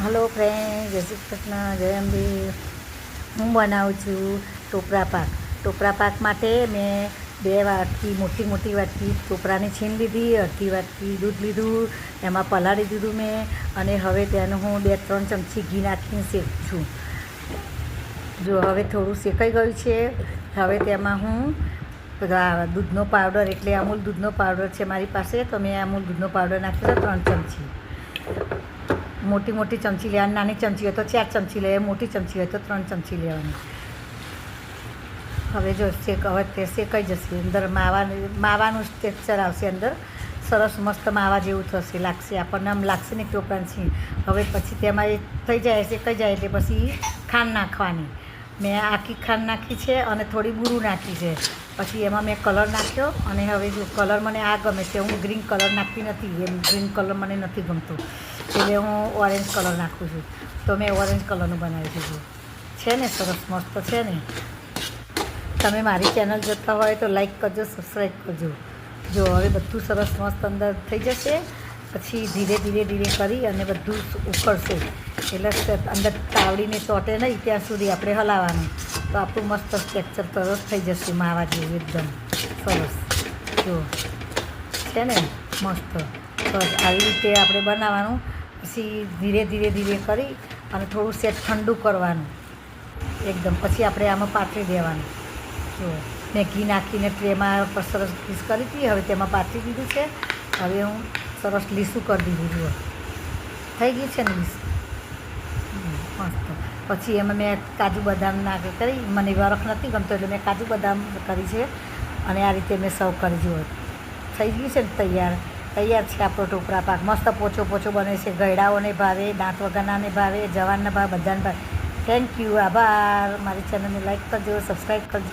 Hello friend, જય શ્રી કૃષ્ણ, જય અંબે. હું બનાવું છું ટોપરા પાક. ટોપરા પાક માટે મેં 2 વાટકી મોટી વાટકી ટોપરાની છીણ લીધી, અડધી વાટકી દૂધ લીધું, એમાં પલાળી દીધું મેં. અને હવે તેનું હું 2-3 ચમચી ઘી નાખીને શેકું છું. જો હવે થોડું શેકાઈ ગયું છે. હવે તેમાં હું દૂધનો પાવડર, એટલે અમૂલ દૂધનો પાવડર છે મારી પાસે, તો મેં અમૂલ દૂધનો પાવડર નાખ્યો છે 3 ચમચી. મોટી ચમચી લેવાની, નાની ચમચી હોય તો 4 ચમચી લેવાની, મોટી ચમચી હોય તો 3 ચમચી લેવાની. હવે જો હવે તે શેકાઈ જશે. અંદર માવાનું ટેક્સચર આવશે, અંદર સરસ મસ્ત માવા જેવું થશે, લાગશે આપણને, આમ લાગશે ને ટોપરાની. હવે પછી તેમાં એ થઈ જાય, શેકાઈ જાય એટલે પછી ખાંડ નાખવાની. મેં આખી ખાંડ નાખી છે અને થોડી બુરું નાખી છે. પછી એમાં મેં કલર નાખ્યો. અને હવે જો કલર મને આ ગમે છે, હું ગ્રીન કલર નાખતી નથી, એમ ગ્રીન કલર મને નથી ગમતો, એટલે હું ઓરેન્જ કલર નાખું છું. તો મેં ઓરેન્જ કલરનું બનાવી દીધું છે ને, સરસ મસ્ત છે ને. તમે મારી ચેનલ જોતા હોય તો લાઈક કરજો, સબસ્ક્રાઈબ કરજો. જો હવે બધું સરસ મસ્ત અંદર થઈ જશે. પછી ધીરે ધીરે કરી અને બધું ઉકળશે, એટલે અંદર તાવડીને ચોંટે નહીં ત્યાં સુધી આપણે હલાવવાનું. તો આપણું મસ્ત ટેક્સચર સરસ થઈ જશે, માવા જેવું એકદમ સરસ. જો છે ને મસ્ત. બસ આવી રીતે આપણે બનાવવાનું. પછી ધીરે કરી અને થોડું સેજ ઠંડુ કરવાનું એકદમ. પછી આપણે આમાં પાથરી દેવાનું. જો મેં ઘી નાખીને ટ્રેમાં સરસ ગ્રીસ કરી હતી, હવે તેમાં પાથરી દીધું છે. હવે હું સરસ લીસું કરી દીધું. જુઓ થઈ ગયું છે ને લીસું મસ્ત. પછી એમાં મેં કાજુ બદામ કરી, મને વરખ નથી ગમતો એટલે મેં કાજુ બદામ કરી છે. અને આ રીતે મેં સર્વ કરી. જુઓ થઈ ગયું છે ને તૈયાર છે આપણો ટોપરા પાક. મસ્ત પોચો બને છે. ગયડાઓને ભાવે, દાંત વગરનાને ભાવે, જવાનના ભાવે, બધાને ભાવે. થેન્ક યુ, આભાર. મારી ચેનલને લાઈક કરજો, સબસ્ક્રાઈબ કરજો.